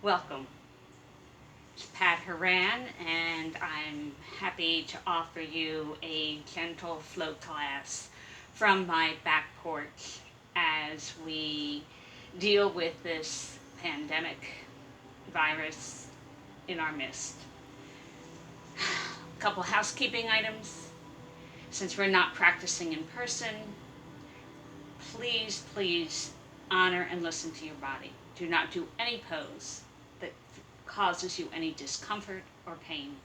Welcome. It's Pat Heran, and I'm happy to offer you a gentle flow class from my back porch as we deal with this pandemic virus in our midst. A couple housekeeping items. Since we're not practicing in person, please honor and listen to your body. Do not do any pose that causes you any discomfort or pain.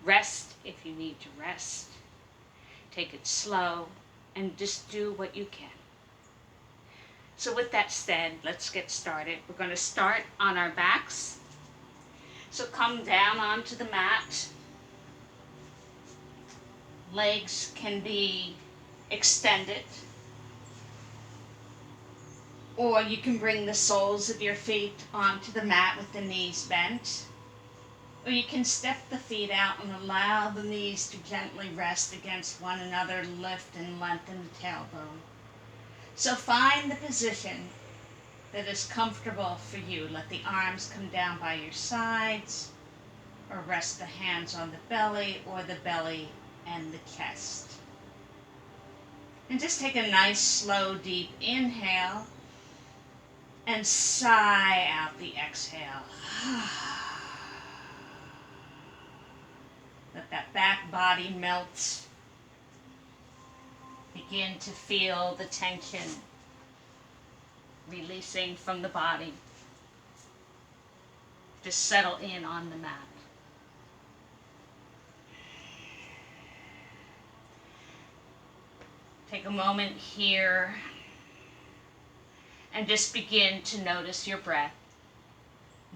Rest if you need to rest. Take it slow and just do what you can. So with that said, let's get started. We're going to start on our backs. So come down onto the mat. Legs can be extended, or you can bring the soles of your feet onto the mat with the knees bent. Or you can step the feet out and allow the knees to gently rest against one another, lift and lengthen the tailbone. So find the position that is comfortable for you. Let the arms come down by your sides, or rest the hands on the belly or the belly and the chest. And just take a nice, slow, deep inhale and sigh out the exhale. Let that back body melt. Begin to feel the tension releasing from the body. Just settle in on the mat. Take a moment here and just begin to notice your breath.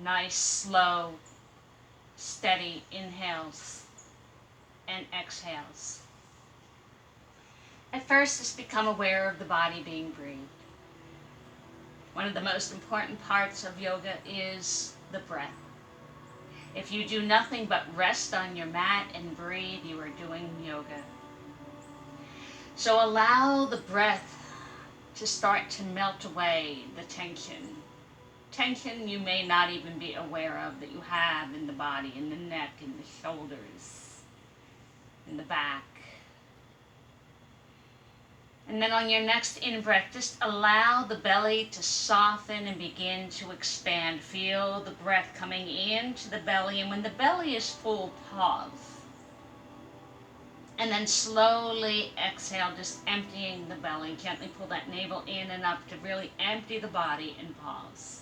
Nice, slow, steady inhales and exhales. At first, just become aware of the body being breathed. One of the most important parts of yoga is the breath. If you do nothing but rest on your mat and breathe, you are doing yoga. So allow the breath to start to melt away the tension. Tension you may not even be aware of that you have in the body, in the neck, in the shoulders, in the back. And then on your next in-breath, just allow the belly to soften and begin to expand. Feel the breath coming into the belly, and when the belly is full, pause. And then slowly exhale, just emptying the belly. Gently pull that navel in and up to really empty the body and pause.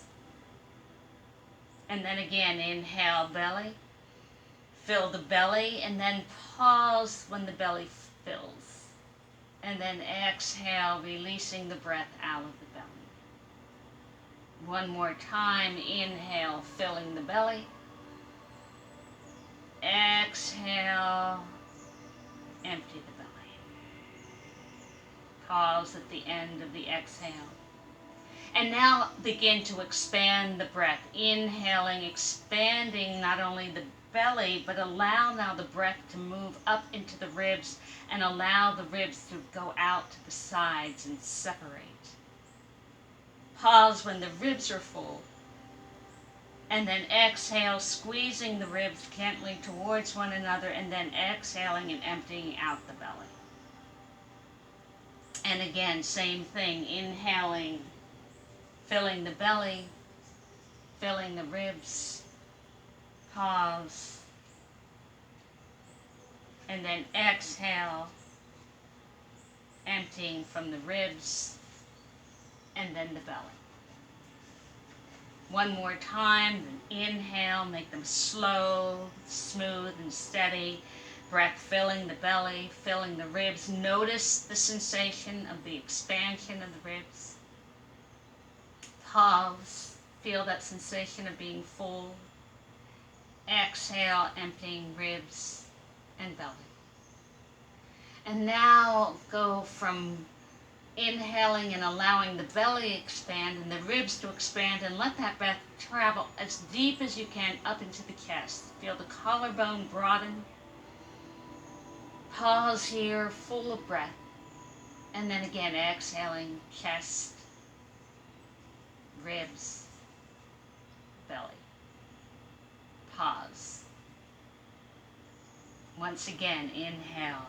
And then again, inhale, belly. Fill the belly, and then pause when the belly fills. And then exhale, releasing the breath out of the belly. One more time, inhale, filling the belly. Exhale, empty the belly. Pause at the end of the exhale. And now begin to expand the breath. Inhaling, expanding not only the belly, but allow now the breath to move up into the ribs and allow the ribs to go out to the sides and separate. Pause when the ribs are full. And then exhale, squeezing the ribs gently towards one another, and then exhaling and emptying out the belly. And again, same thing, inhaling, filling the belly, filling the ribs, pause, and then exhale, emptying from the ribs, and then the belly. One more time, then inhale, make them slow, smooth, and steady. Breath filling the belly, filling the ribs. Notice the sensation of the expansion of the ribs. Pause, feel that sensation of being full. Exhale, emptying ribs and belly. And now go from inhaling and allowing the belly expand and the ribs to expand, and let that breath travel as deep as you can up into the chest. Feel the collarbone broaden. Pause here, full of breath. And then again, exhaling, chest, ribs, belly. pause. Once again, inhale,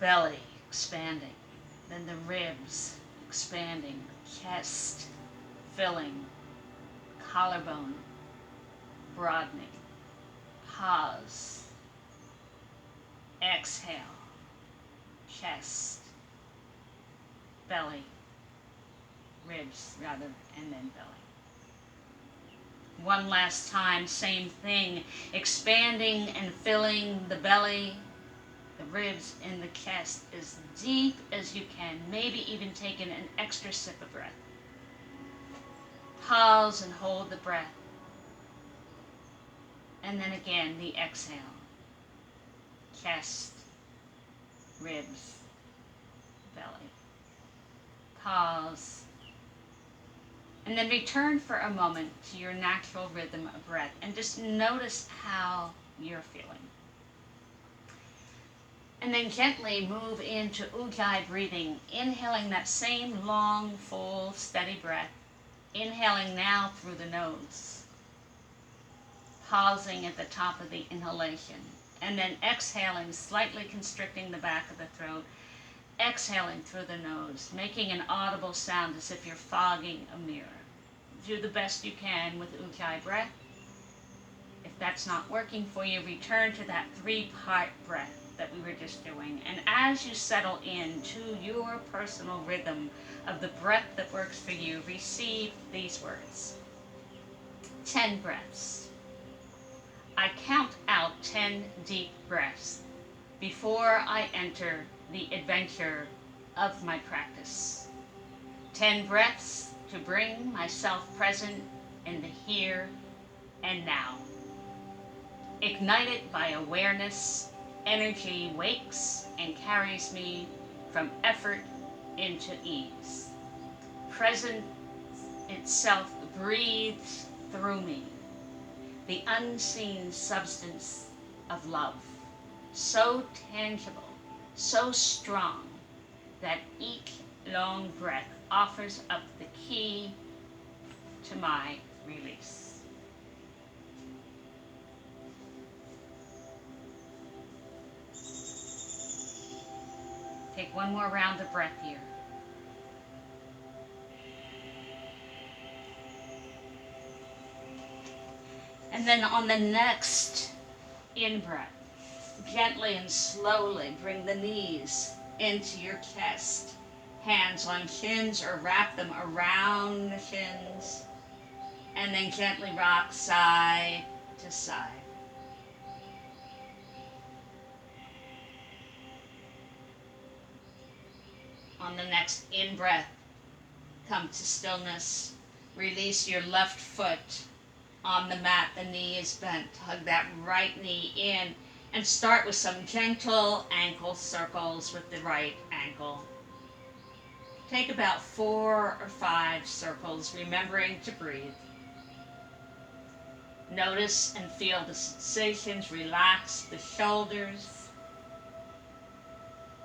belly expanding, then the ribs expanding, chest filling, collarbone broadening. Pause. Exhale, chest, belly, ribs rather, and then belly. One last time, same thing, expanding and filling the belly, the ribs, and the chest as deep as you can, maybe even taking an extra sip of breath. Pause and hold the breath. And then again, the exhale. Chest, ribs, belly. Pause. And then return for a moment to your natural rhythm of breath and just notice how you're feeling. And then gently move into Ujjayi breathing, inhaling that same long, full, steady breath. Inhaling now through the nose. Pausing at the top of the inhalation. And then exhaling, slightly constricting the back of the throat. Exhaling through the nose, making an audible sound as if you're fogging a mirror. Do the best you can with Ujjayi breath. If that's not working for you, return to that 3-part breath that we were just doing. And as you settle into your personal rhythm of the breath that works for you, receive these words. 10 breaths. I count out 10 deep breaths before I enter the adventure of my practice. 10 breaths to bring myself present in the here and now. Ignited by awareness, energy wakes and carries me from effort into ease. Presence itself breathes through me, the unseen substance of love, so tangible, so strong, that each long breath offers up the key to my release. Take one more round of breath here. And then on the next in-breath, gently and slowly bring the knees into your chest. Hands on shins or wrap them around the shins. And then gently rock side to side. On the next in-breath, come to stillness. Release your left foot on the mat, the knee is bent. Hug that right knee in and start with some gentle ankle circles with the right ankle. Take about 4 or 5 circles, remembering to breathe. Notice and feel the sensations, relax the shoulders.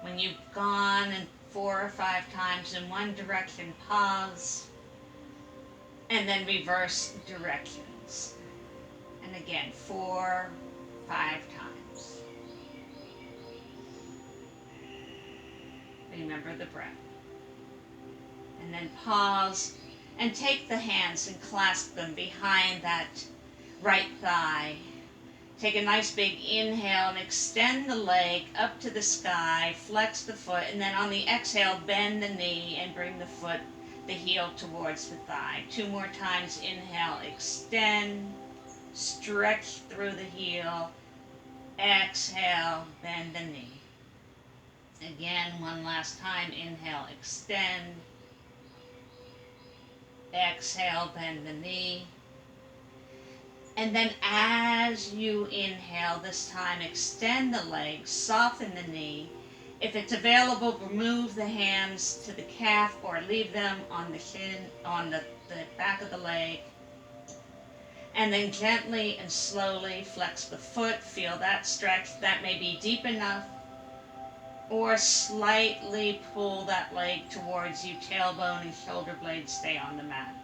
When you've gone and 4 or 5 times in one direction, pause, and then reverse directions. And again, 4, 5 times. Remember the breath. And then pause and take the hands and clasp them behind that right thigh. Take a nice big inhale and extend the leg up to the sky, flex the foot, and then on the exhale, bend the knee and bring the foot, the heel towards the thigh. 2 more times, inhale, extend, stretch through the heel, exhale, bend the knee. Again, one last time, inhale, extend, exhale, bend the knee. And then as you inhale this time, extend the legs, soften the knee. If it's available, remove the hands to the calf or leave them on the shin, on the back of the leg. And then gently and slowly flex the foot. Feel that stretch. That may be deep enough. Or slightly pull that leg towards you. Tailbone and shoulder blades stay on the mat.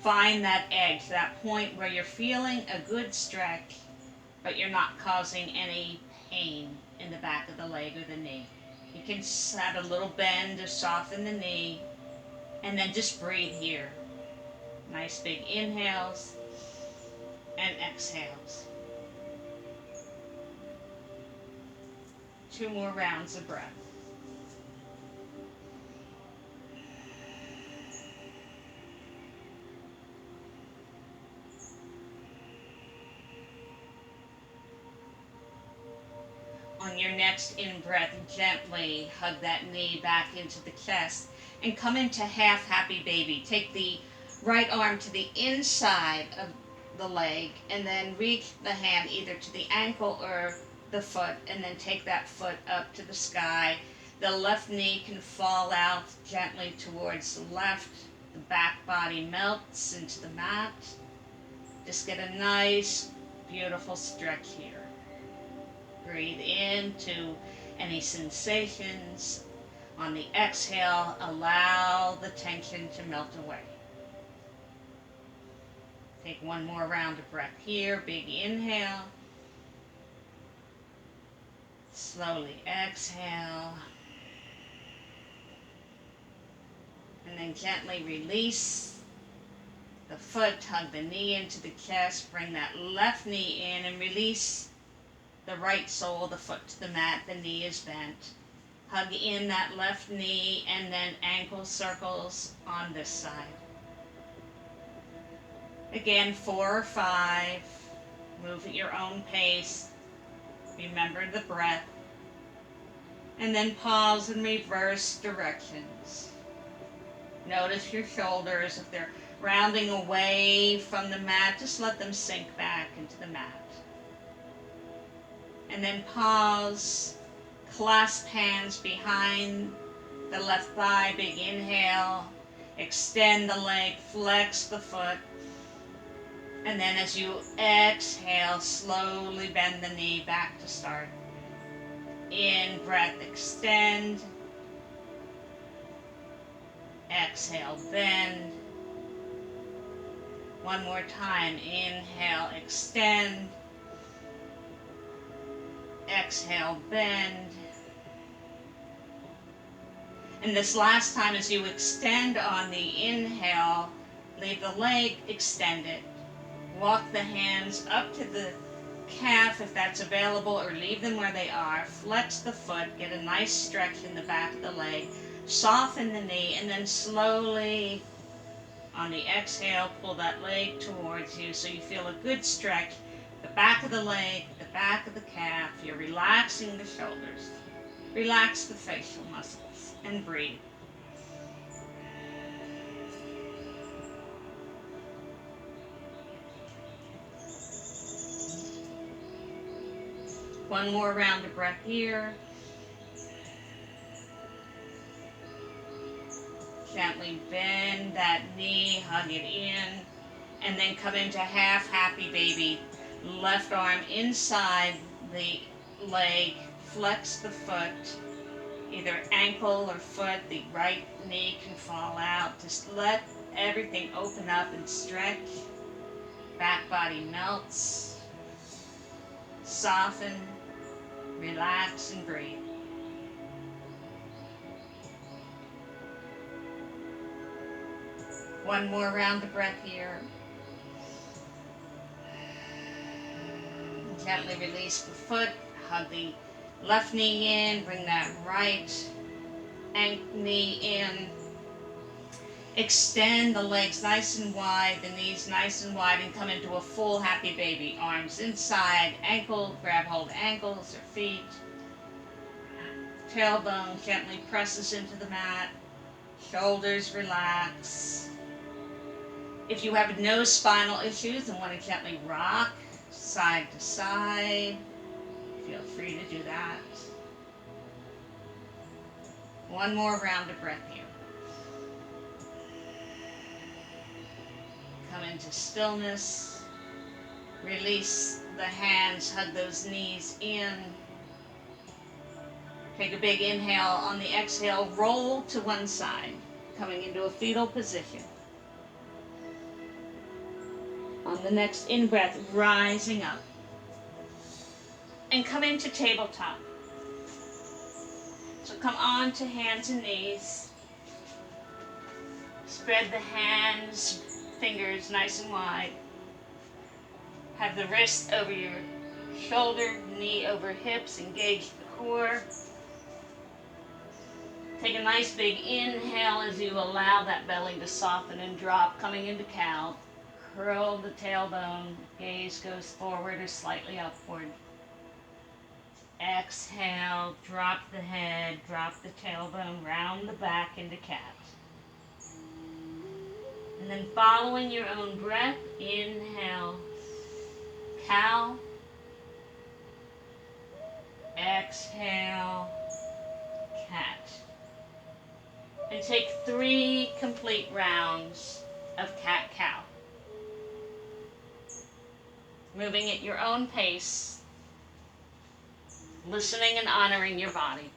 find that edge, that point where you're feeling a good stretch, but you're not causing any pain in the back of the leg or the knee. You can have a little bend to soften the knee, and then just breathe here. Nice big inhales and exhales. 2 more rounds of breath. On your next in-breath, gently hug that knee back into the chest and come into half happy baby. Take the right arm to the inside of the leg and then reach the hand either to the ankle or the foot, and then take that foot up to the sky. The left knee can fall out gently towards the left. The back body melts into the mat. Just get a nice, beautiful stretch here. Breathe into any sensations. On the exhale, allow the tension to melt away. Take 1 more round of breath here. Big inhale. Slowly exhale. And then gently release the foot. Hug the knee into the chest. Bring that left knee in and release the right sole of the foot to the mat. The knee is bent. Hug in that left knee and then ankle circles on this side. Again, 4 or 5. Move at your own pace. Remember the breath. And then pause and reverse directions. Notice your shoulders. If they're rounding away from the mat, just let them sink back into the mat. And then pause, clasp hands behind the left thigh, big inhale, extend the leg, flex the foot, and then as you exhale, slowly bend the knee back to start. In breath, extend, exhale, bend. 1 more time, inhale, extend, exhale, bend. And this last time, as you extend on the inhale, leave the leg extended. Walk the hands up to the calf if that's available, or leave them where they are. Flex the foot, get a nice stretch in the back of the leg. Soften the knee, and then slowly on the exhale, pull that leg towards you so you feel a good stretch. The back of the leg, the back of the calf. You're relaxing the shoulders. Relax the facial muscles and breathe. One more round of breath here. Gently bend that knee, hug it in, and then come into half happy baby. Left arm inside the leg, flex the foot, either ankle or foot. The right knee can fall out. Just let everything open up and stretch. Back body melts. Soften, relax, and breathe. One more round of breath here. Gently release the foot, hug the left knee in, bring that right knee in. Extend the legs nice and wide, the knees nice and wide, and come into a full happy baby. Arms inside, grab hold ankles or feet. Tailbone gently presses into the mat. Shoulders relax. If you have no spinal issues and want to gently rock side to side, feel free to do that. One more round of breath here. Come into stillness. Release the hands, hug those knees in. Take a big inhale. On the exhale, roll to one side, coming into a fetal position. On the next in-breath, rising up. And come into tabletop. So come on to hands and knees. Spread the hands, fingers nice and wide. Have the wrist over your shoulder, knee over hips, engage the core. Take a nice big inhale as you allow that belly to soften and drop, coming into cow. Curl the tailbone, gaze goes forward or slightly upward. Exhale, drop the head, drop the tailbone, round the back into cat. And then following your own breath, inhale, cow. Exhale, cat. And take 3 complete rounds of cat-cow. Moving at your own pace, listening and honoring your body.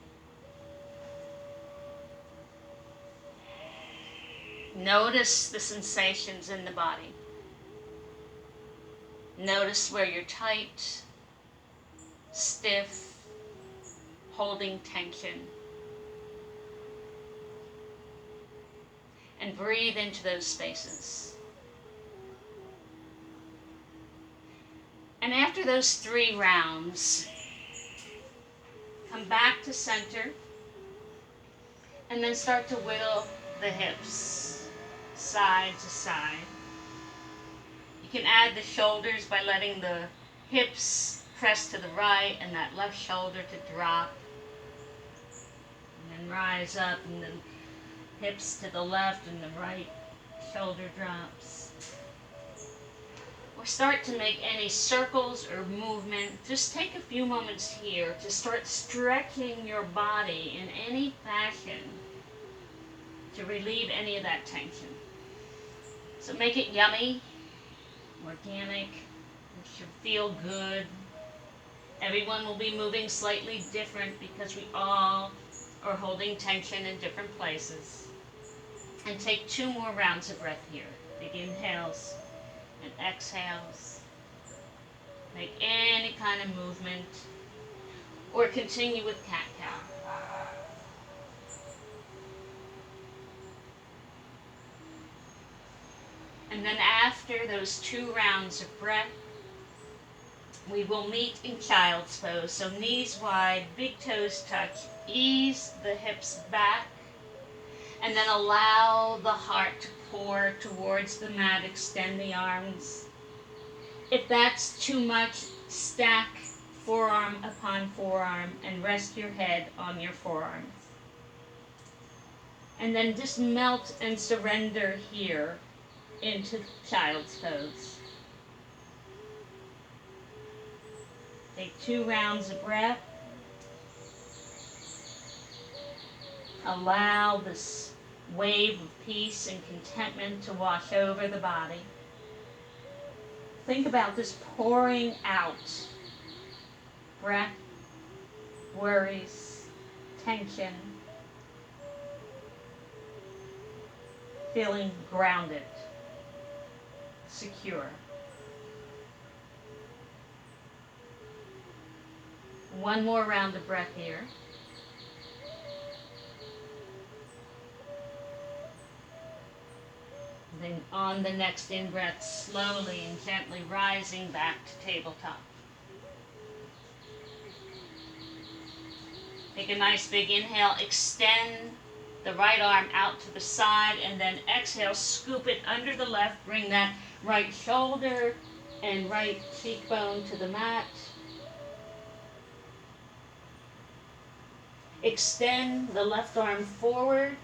Notice the sensations in the body. Notice where you're tight, stiff, holding tension. And breathe into those spaces. And after those 3 rounds, come back to center and then start to whittle the hips side to side. You can add the shoulders by letting the hips press to the right and that left shoulder to drop. And then rise up and then hips to the left and the right shoulder drops. Or start to make any circles or movement. Just take a few moments here to start stretching your body in any fashion to relieve any of that tension. So make it yummy, organic, it should feel good. Everyone will be moving slightly different because we all are holding tension in different places. And take 2 more rounds of breath here. Big inhales and exhales. Make any kind of movement or continue with cat-cow. And then after those 2 rounds of breath, we will meet in child's pose. So knees wide, big toes touch, ease the hips back, and then allow the heart to pour towards the mat, extend the arms. If that's too much, stack forearm upon forearm and rest your head on your forearms. And then just melt and surrender here into child's pose. Take 2 rounds of breath. Allow this wave of peace and contentment to wash over the body. Think about this pouring out. Breath, worries, tension. Feeling grounded, secure. One more round of breath here. Then on the next in-breath, slowly and gently rising back to tabletop. Take a nice big inhale, extend the right arm out to the side, and then exhale, scoop it under the left, bring that right shoulder and right cheekbone to the mat. Extend the left arm forward,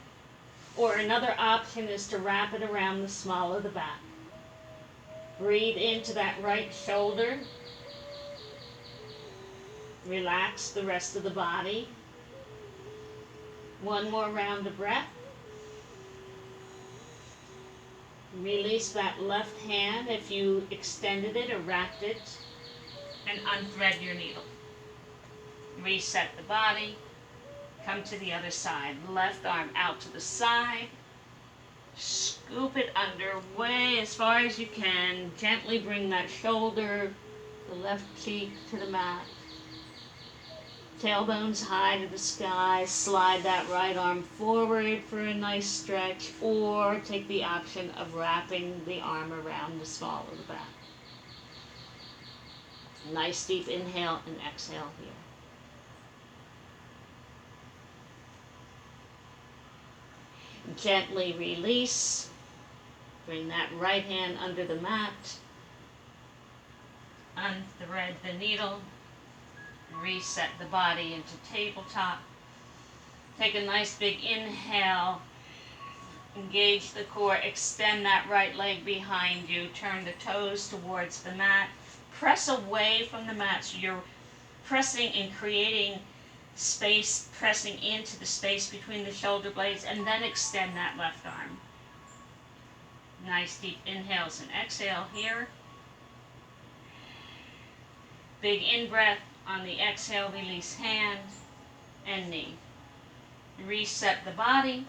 or another option is to wrap it around the small of the back. Breathe into that right shoulder. Relax the rest of the body. One more round of breath. Release that left hand if you extended it or wrapped it, and unthread your needle. Reset the body. Come to the other side. Left arm out to the side. Scoop it under way as far as you can. Gently bring that shoulder, the left cheek to the mat. Tailbones high to the sky. Slide that right arm forward for a nice stretch, or take the option of wrapping the arm around the small of the back. Nice deep inhale and exhale here. Gently release. Bring that right hand under the mat. Unthread the needle. Reset the body into tabletop. Take a nice big inhale. Engage the core. Extend that right leg behind you. Turn the toes towards the mat. Press away from the mat so you're pressing and creating space, pressing into the space between the shoulder blades, and then extend that left arm. Nice deep inhales and exhale here. Big in-breath. On the exhale, release hand and knee. Reset the body.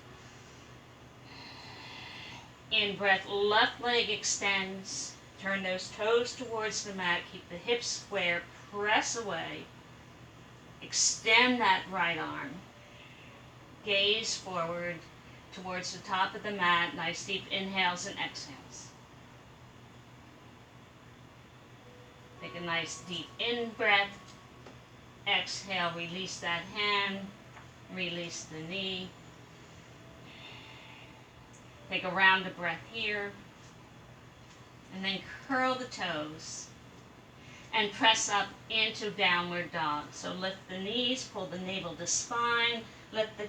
In-breath, left leg extends. Turn those toes towards the mat. Keep the hips square. Press away. Extend that right arm. Gaze forward towards the top of the mat. Nice deep inhales and exhales. Take a nice deep in-breath. Exhale, release that hand. Release the knee. Take a round of breath here. And then curl the toes. And press up into downward dog. So lift the knees, pull the navel to spine. Let the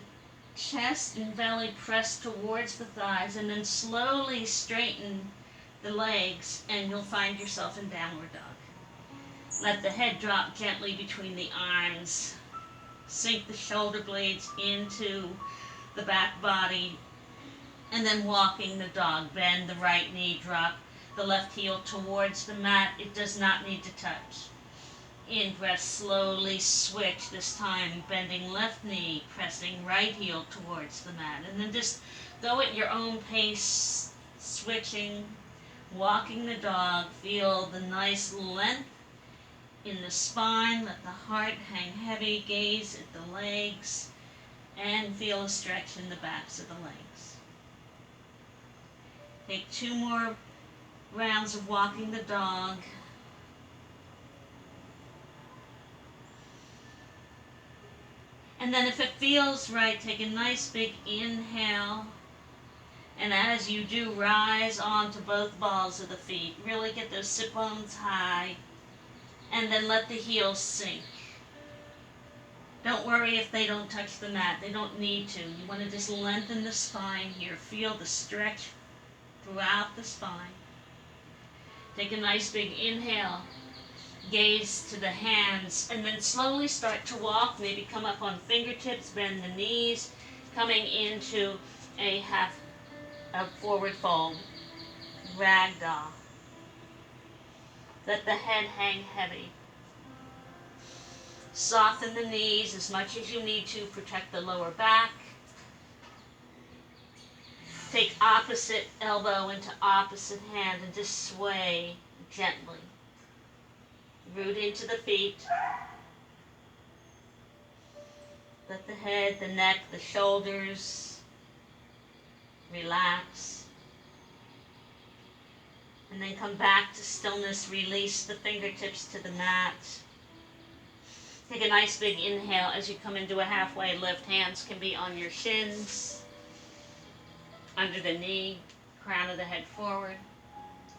chest and belly press towards the thighs. And then slowly straighten the legs. And you'll find yourself in downward dog. Let the head drop gently between the arms. Sink the shoulder blades into the back body. And then walking the dog. Bend the right knee, drop the left heel towards the mat. It does not need to touch. In breath, slowly switch this time. Bending left knee, pressing right heel towards the mat. And then just go at your own pace, switching, walking the dog. Feel the nice length in the spine. Let the heart hang heavy. Gaze at the legs and feel a stretch in the backs of the legs. Take 2 more rounds of walking the dog. And then if it feels right, take a nice big inhale. And as you do, rise onto both balls of the feet. Really get those sit bones high. And then let the heels sink. Don't worry if they don't touch the mat. They don't need to. You want to just lengthen the spine here. Feel the stretch throughout the spine. Take a nice big inhale. Gaze to the hands. And then slowly start to walk. Maybe come up on fingertips. Bend the knees. Coming into a forward fold. Ragdoll. Let the head hang heavy. Soften the knees as much as you need to. Protect the lower back. Take opposite elbow into opposite hand and just sway gently. Root into the feet. Let the head, the neck, the shoulders relax. And then come back to stillness. Release the fingertips to the mat. Take a nice big inhale as you come into a halfway lift. Hands can be on your shins, under the knee, crown of the head forward,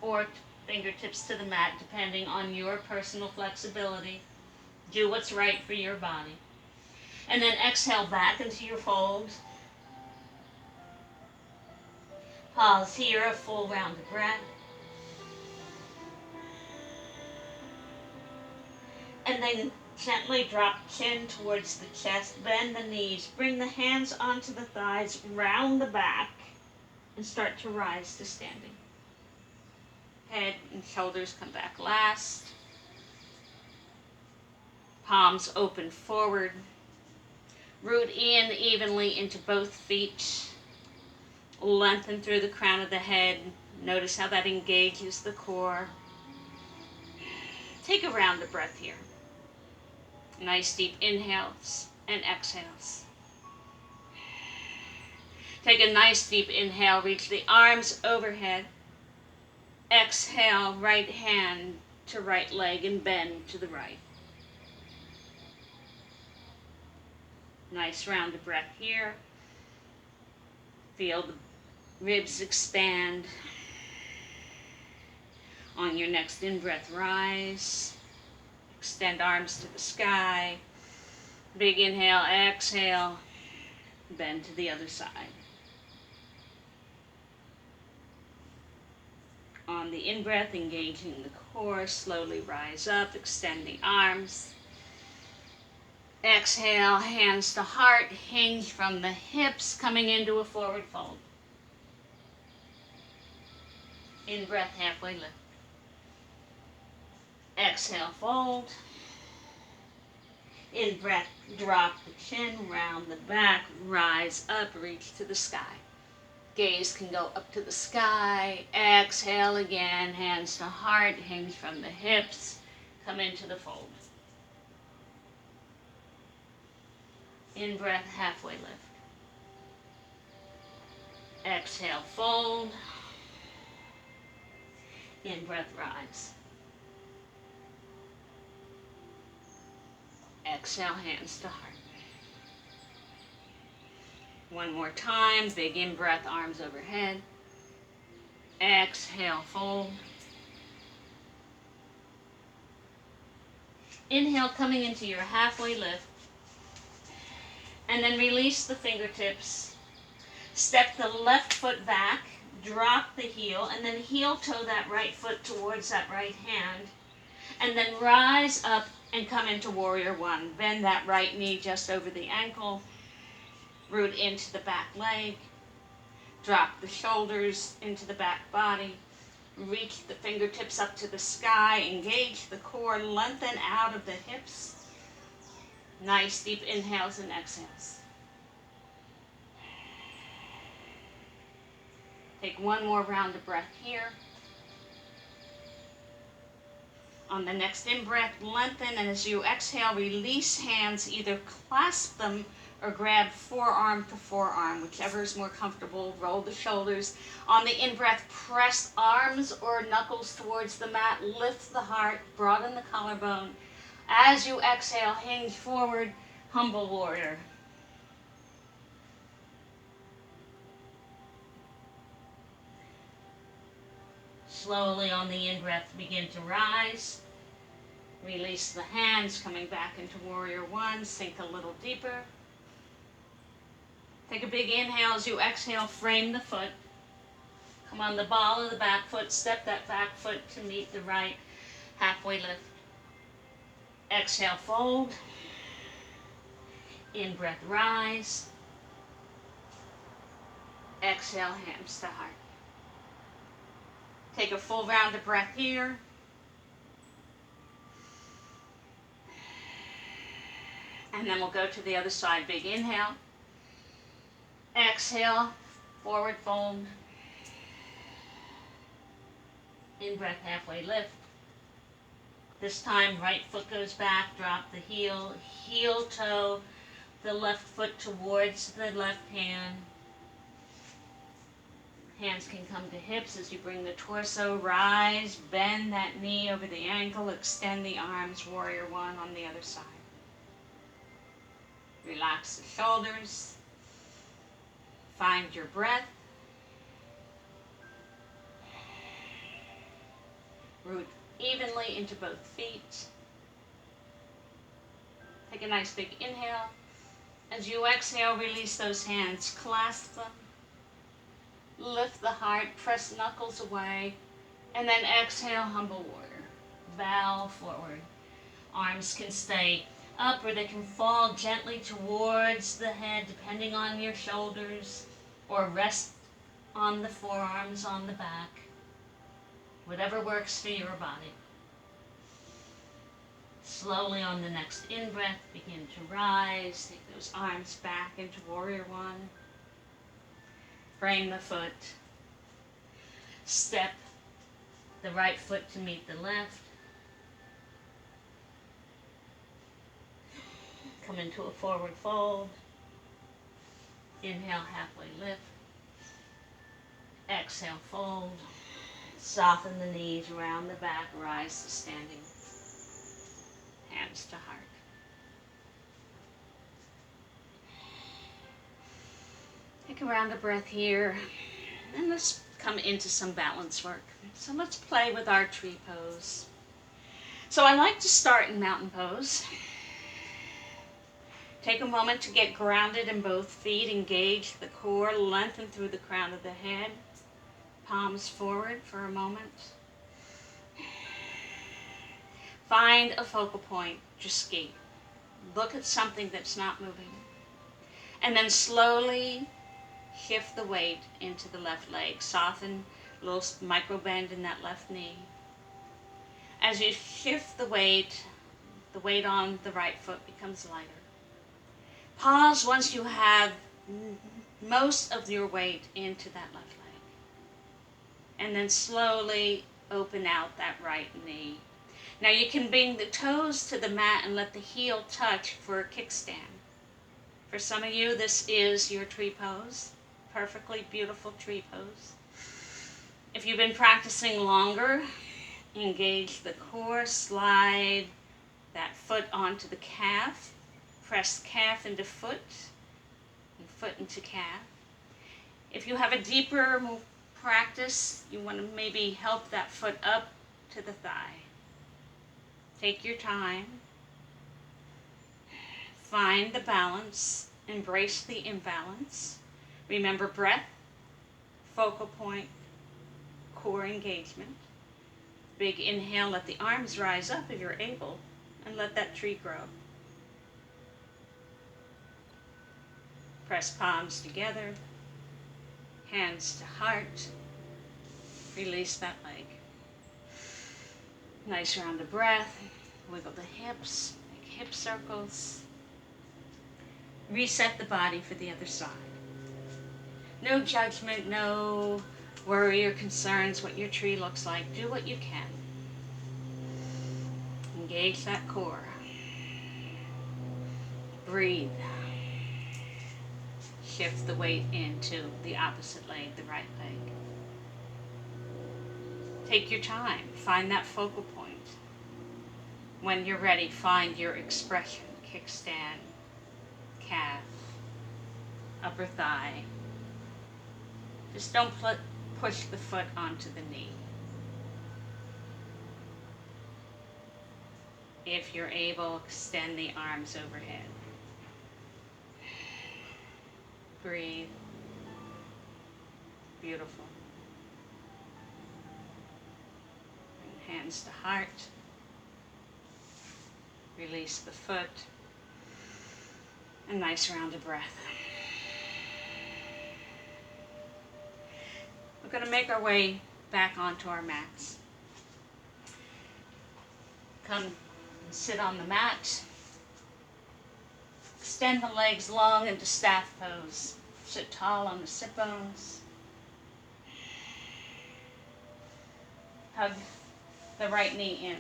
or fingertips to the mat, depending on your personal flexibility. Do what's right for your body. And then exhale back into your fold. Pause here, a full round of breath. And then gently drop chin towards the chest, bend the knees, bring the hands onto the thighs, round the back, and start to rise to standing. Head and shoulders come back last. Palms open forward. Root in evenly into both feet. Lengthen through the crown of the head. Notice how that engages the core. Take a round of breath here. Nice deep inhales and exhales. Take a nice deep inhale, reach the arms overhead. Exhale, right hand to right leg and bend to the right. Nice round of breath here. Feel the ribs expand. On your next in-breath, rise. Extend arms to the sky. Big inhale, exhale. Bend to the other side. On the in-breath, engaging the core, slowly rise up, extend the arms. Exhale, hands to heart, hinge from the hips, coming into a forward fold. In-breath, halfway lift. Exhale, fold. In-breath, drop the chin, round the back, rise up, reach to the sky. Gaze can go up to the sky. Exhale again, hands to heart, hinge from the hips, come into the fold. In-breath, halfway lift. Exhale, fold. In-breath, rise. Exhale, hands to heart. One more time, big in-breath, arms overhead. Exhale, fold. Inhale, coming into your halfway lift. And then release the fingertips. Step the left foot back, drop the heel, and then heel toe that right foot towards that right hand. And then rise up and come into warrior one. Bend that right knee just over the ankle. Root into the back leg. Drop the shoulders into the back body. Reach the fingertips up to the sky. Engage the core. Lengthen out of the hips. Nice deep inhales and exhales. Take one more round of breath here. On the next in-breath, lengthen, and as you exhale, release hands. Either clasp them or grab forearm to forearm, whichever is more comfortable. Roll the shoulders. On the in-breath, press arms or knuckles towards the mat. Lift the heart, broaden the collarbone. As you exhale, hinge forward, humble warrior. Slowly on the in-breath, begin to rise. Release the hands, coming back into warrior one. Sink a little deeper. Take a big inhale as you exhale, frame the foot. Come on the ball of the back foot, step that back foot to meet the right, halfway lift. Exhale, fold. In-breath, rise. Exhale, hands to heart. Take a full round of breath here. And then we'll go to the other side. Big inhale. Exhale, forward fold. In-breath, halfway lift. This time, right foot goes back, drop the heel, heel toe, the left foot towards the left hand. Hands can come to hips as you bring the torso, rise, bend that knee over the ankle, extend the arms, warrior one on the other side. Relax the shoulders. Find your breath. Root evenly into both feet. Take a nice big inhale. As you exhale, release those hands. Clasp them. Lift the heart. Press knuckles away. And then exhale, humble warrior. Bow forward. Arms can stay up or they can fall gently towards the head depending on your shoulders, or rest on the forearms on the back. Whatever works for your body. Slowly on the next in-breath, begin to rise. Take those arms back into warrior one. Frame the foot. Step the right foot to meet the left. Come into a forward fold. Inhale, halfway lift. Exhale, fold. Soften the knees around the back, rise to standing. Hands to heart. Take a round of breath here. And let's come into some balance work. So let's play with our tree pose. So I like to start in mountain pose. Take a moment to get grounded in both feet. Engage the core, lengthen through the crown of the head. Palms forward for a moment. Find a focal point, just gate. Look at something that's not moving. And then slowly shift the weight into the left leg. Soften, a little micro bend in that left knee. As you shift the weight on the right foot becomes lighter. Pause once you have most of your weight into that left leg. And then slowly open out that right knee. Now you can bring the toes to the mat and let the heel touch for a kickstand. For some of you, this is your tree pose. Perfectly beautiful tree pose. If you've been practicing longer, engage the core, slide that foot onto the calf. Press calf into foot, and foot into calf. If you have a deeper practice, you want to maybe help that foot up to the thigh. Take your time. Find the balance. Embrace the imbalance. Remember breath, focal point, core engagement. Big inhale, let the arms rise up if you're able, and let that tree grow. Press palms together, hands to heart, release that leg. Nice round of breath, wiggle the hips, make hip circles. Reset the body for the other side. No judgment, no worry or concerns what your tree looks like. Do what you can. Engage that core. Breathe. Shift the weight into the opposite leg, the right leg. Take your time. Find that focal point. When you're ready, find your expression. Kickstand, calf, upper thigh. Just don't push the foot onto the knee. If you're able, extend the arms overhead. Breathe. Beautiful. Bring hands to heart. Release the foot. A nice round of breath. We're going to make our way back onto our mats. Come and sit on the mat. Extend the legs long into staff pose. Sit tall on the sit bones. Hug the right knee in.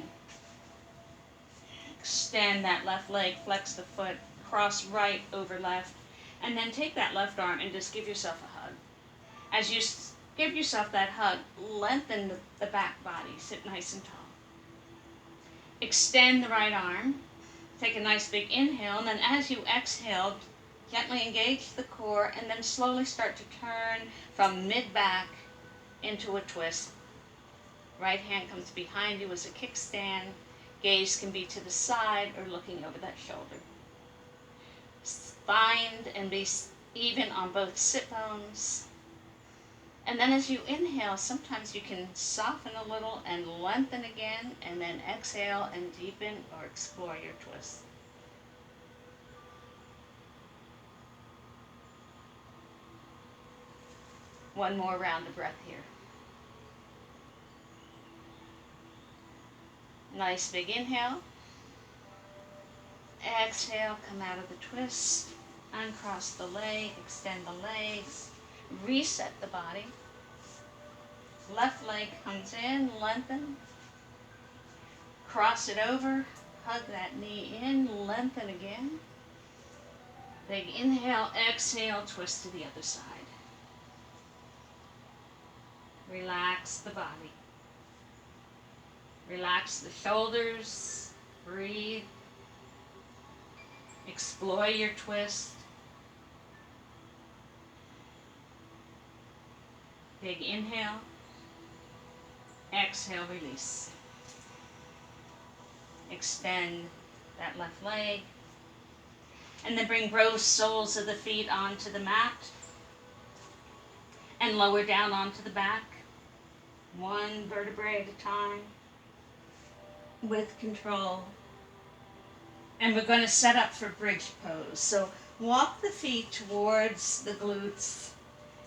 Extend that left leg, flex the foot, cross right over left, and then take that left arm and just give yourself a hug. As you give yourself that hug, lengthen the back body. Sit nice and tall. Extend the right arm. Take a nice big inhale, and then as you exhale, gently engage the core, and then slowly start to turn from mid-back into a twist. Right hand comes behind you as a kickstand. Gaze can be to the side or looking over that shoulder. Find and be even on both sit bones. And then as you inhale, sometimes you can soften a little and lengthen again, and then exhale and deepen or explore your twist. One more round of breath here. Nice big inhale. Exhale, come out of the twist. Uncross the leg, extend the legs. Reset the body. Left leg comes in, lengthen. Cross it over, hug that knee in, lengthen again. Big inhale, exhale, twist to the other side. Relax the body. Relax the shoulders. Breathe. Explore your twist. Big inhale. Exhale, release. Extend that left leg. And then bring both soles of the feet onto the mat. And lower down onto the back. One vertebrae at a time. With control. And we're going to set up for bridge pose. So walk the feet towards the glutes.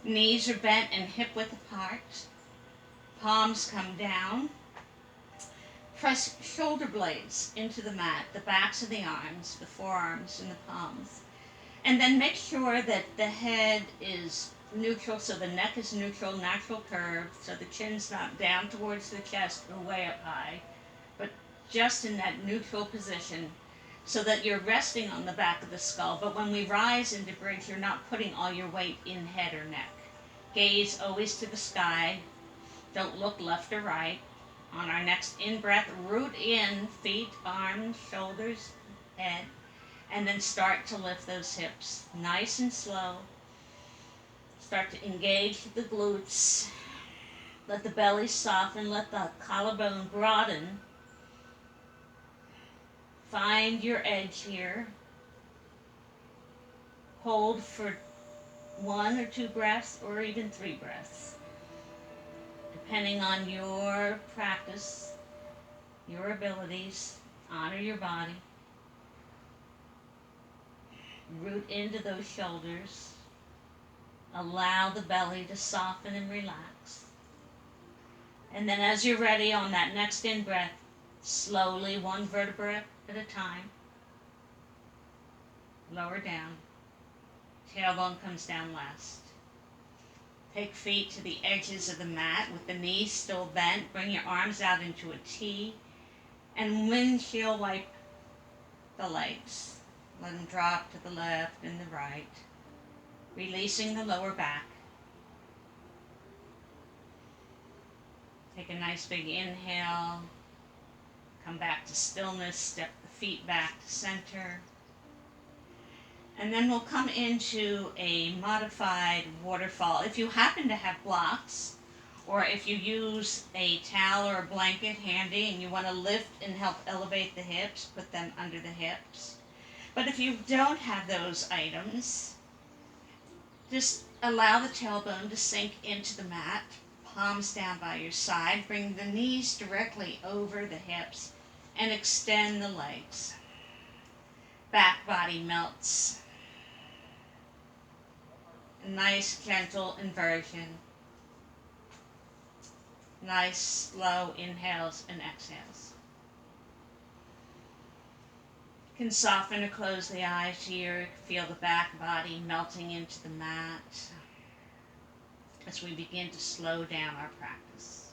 Knees are bent and hip width apart. Palms come down. Press shoulder blades into the mat, the backs of the arms, the forearms and the palms. And then make sure that the head is neutral, so the neck is neutral, natural curve, so the chin's not down towards the chest or way up high, but just in that neutral position so that you're resting on the back of the skull. But when we rise into bridge, you're not putting all your weight in head or neck. Gaze always to the sky. Don't look left or right. On our next in-breath, root in, feet, arms, shoulders, head, and then start to lift those hips. Nice and slow. Start to engage the glutes. Let the belly soften. Let the collarbone broaden. Find your edge here. Hold for 1 or 2 breaths or even 3 breaths. Depending on your practice, your abilities, honor your body. Root into those shoulders. Allow the belly to soften and relax. And then as you're ready on that next in-breath, slowly 1 vertebra at a time. Lower down. Tailbone comes down last. Take feet to the edges of the mat with the knees still bent. Bring your arms out into a T and windshield wipe the legs. Let them drop to the left and the right, releasing the lower back. Take a nice big inhale. Come back to stillness. Step the feet back to center. And then we'll come into a modified waterfall. If you happen to have blocks, or if you use a towel or a blanket handy and you want to lift and help elevate the hips, put them under the hips. But if you don't have those items, just allow the tailbone to sink into the mat, palms down by your side. Bring the knees directly over the hips and extend the legs. Back body melts. Nice gentle inversion. Nice slow inhales and exhales. You can soften or close the eyes here. Feel the back body melting into the mat as we begin to slow down our practice,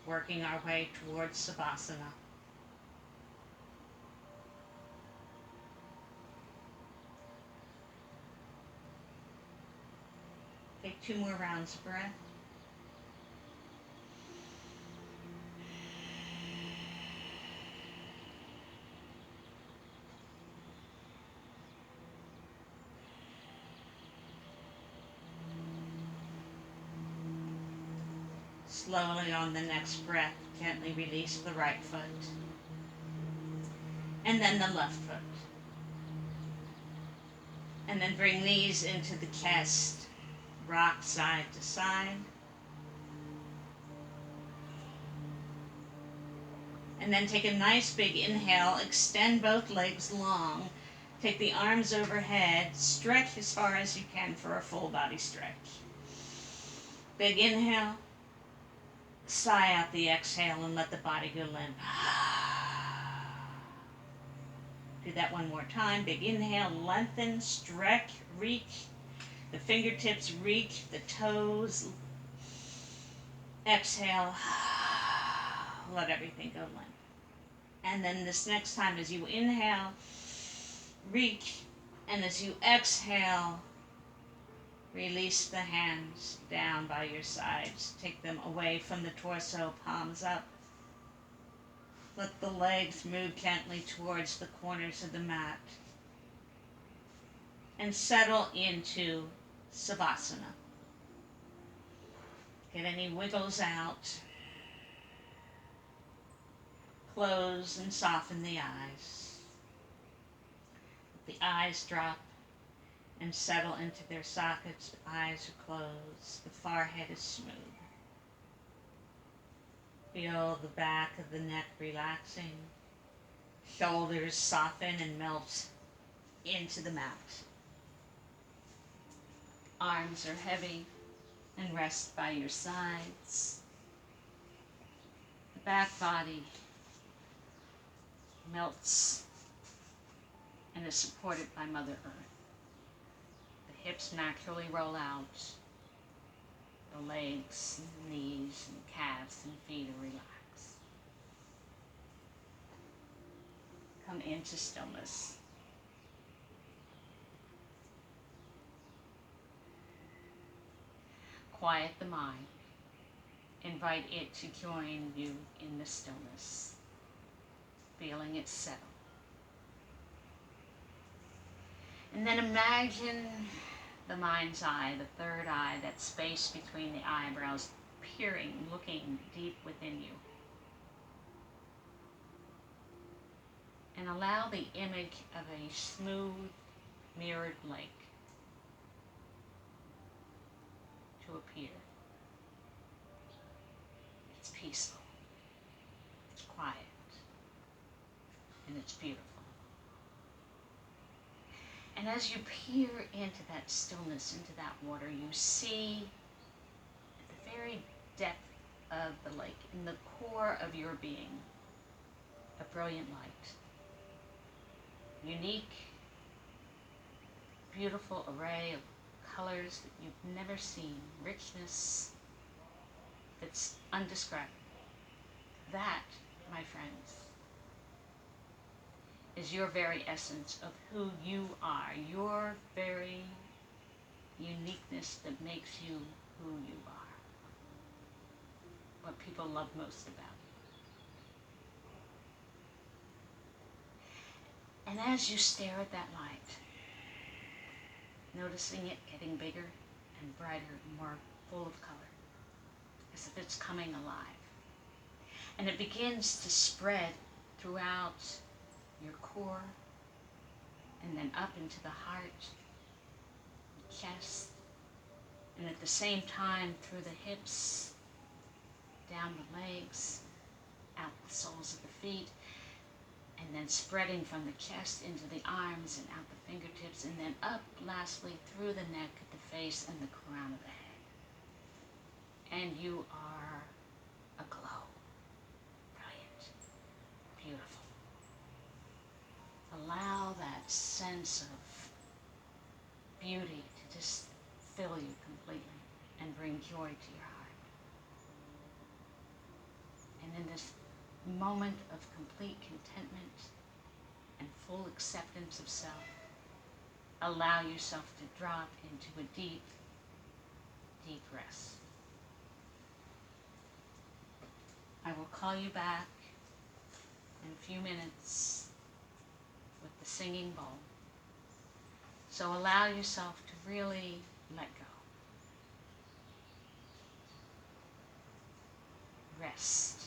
working our way towards Savasana. Take 2 more rounds of breath. Slowly on the next breath, gently release the right foot. And then the left foot. And then bring knees into the chest. Rock side to side. And then take a nice big inhale. Extend both legs long. Take the arms overhead. Stretch as far as you can for a full body stretch. Big inhale. Sigh out the exhale and let the body go limp. Do that one more time. Big inhale. Lengthen, stretch, reach. The fingertips reach the toes. Exhale. Let everything go limp. And then this next time, as you inhale, reach, and as you exhale, release the hands down by your sides. Take them away from the torso, palms up. Let the legs move gently towards the corners of the mat. And settle into Savasana. Get any wiggles out. Close and soften the eyes. The eyes drop and settle into their sockets. The eyes are closed. The forehead is smooth. Feel the back of the neck relaxing. Shoulders soften and melt into the mat. Arms are heavy and rest by your sides. The back body melts and is supported by Mother Earth. The hips naturally roll out. The legs, and knees, and calves, and feet are relaxed. Come into stillness. Quiet the mind. Invite it to join you in the stillness, feeling it settle. And then imagine the mind's eye, the third eye, that space between the eyebrows, peering, looking deep within you. And allow the image of a smooth, mirrored lake to appear. It's peaceful, it's quiet, and it's beautiful. And as you peer into that stillness, into that water, you see at the very depth of the lake, in the core of your being, a brilliant light. Unique, beautiful array of colors that you've never seen, richness that's undescribable. That, my friends, is your very essence of who you are, your very uniqueness that makes you who you are, what people love most about you. And as you stare at that light, noticing it getting bigger and brighter and more full of color, as if it's coming alive, and it begins to spread throughout your core, and then up into the heart, the chest, and at the same time through the hips, down the legs, out the soles of the feet, and then spreading from the chest into the arms and out the fingertips, and then up lastly through the neck, the face, and the crown of the head. And you are aglow, brilliant, beautiful. Allow that sense of beauty to just fill you completely and bring joy to your heart. And in this moment of complete contentment and full acceptance of self, allow yourself to drop into a deep, deep rest. I will call you back in a few minutes with the singing bowl. So allow yourself to really let go. Rest.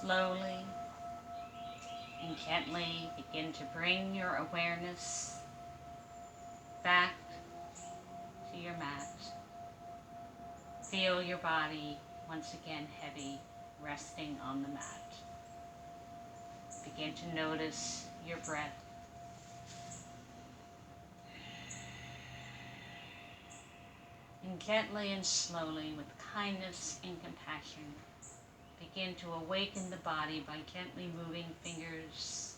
Slowly and gently begin to bring your awareness back to your mat. Feel your body once again heavy, resting on the mat. Begin to notice your breath. And gently and slowly, with kindness and compassion, begin to awaken the body by gently moving fingers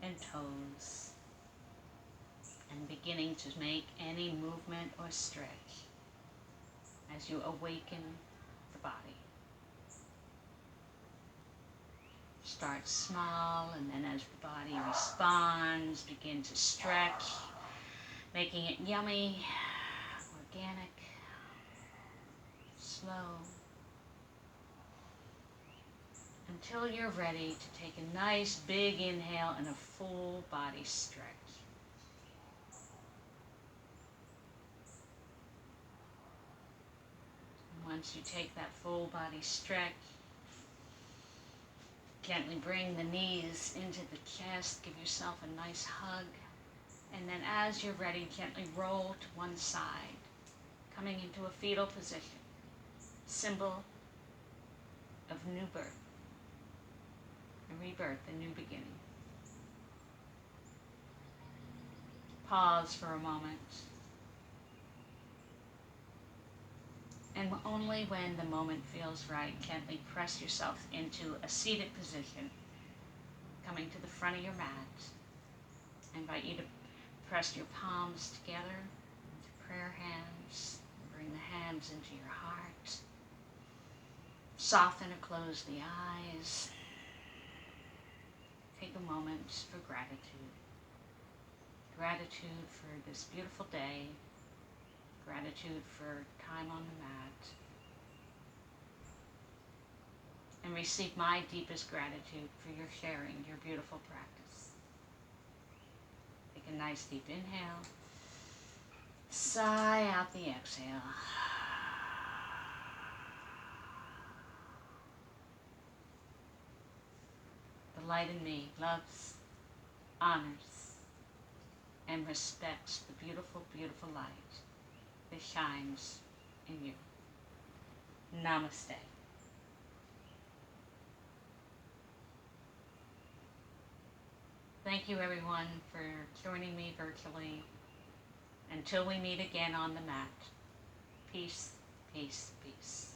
and toes, and beginning to make any movement or stretch as you awaken the body. Start small, and then as the body responds, begin to stretch, making it yummy, organic, slow, until you're ready to take a nice big inhale and a full body stretch. And once you take that full body stretch, gently bring the knees into the chest, give yourself a nice hug, and then as you're ready, gently roll to one side, coming into a fetal position, symbol of new birth, a rebirth, a new beginning. Pause for a moment, and only when the moment feels right, gently press yourself into a seated position, coming to the front of your mat. I invite you to press your palms together into prayer hands. Bring the hands into your heart. Soften or close the eyes. Take a moment for gratitude. Gratitude for this beautiful day. Gratitude for time on the mat. And receive my deepest gratitude for your sharing your beautiful practice. Take a nice deep inhale. Sigh out the exhale. The light in me loves, honors, and respects the beautiful, beautiful light that shines in you. Namaste. Thank you, everyone, for joining me virtually. Until we meet again on the mat, peace, peace, peace.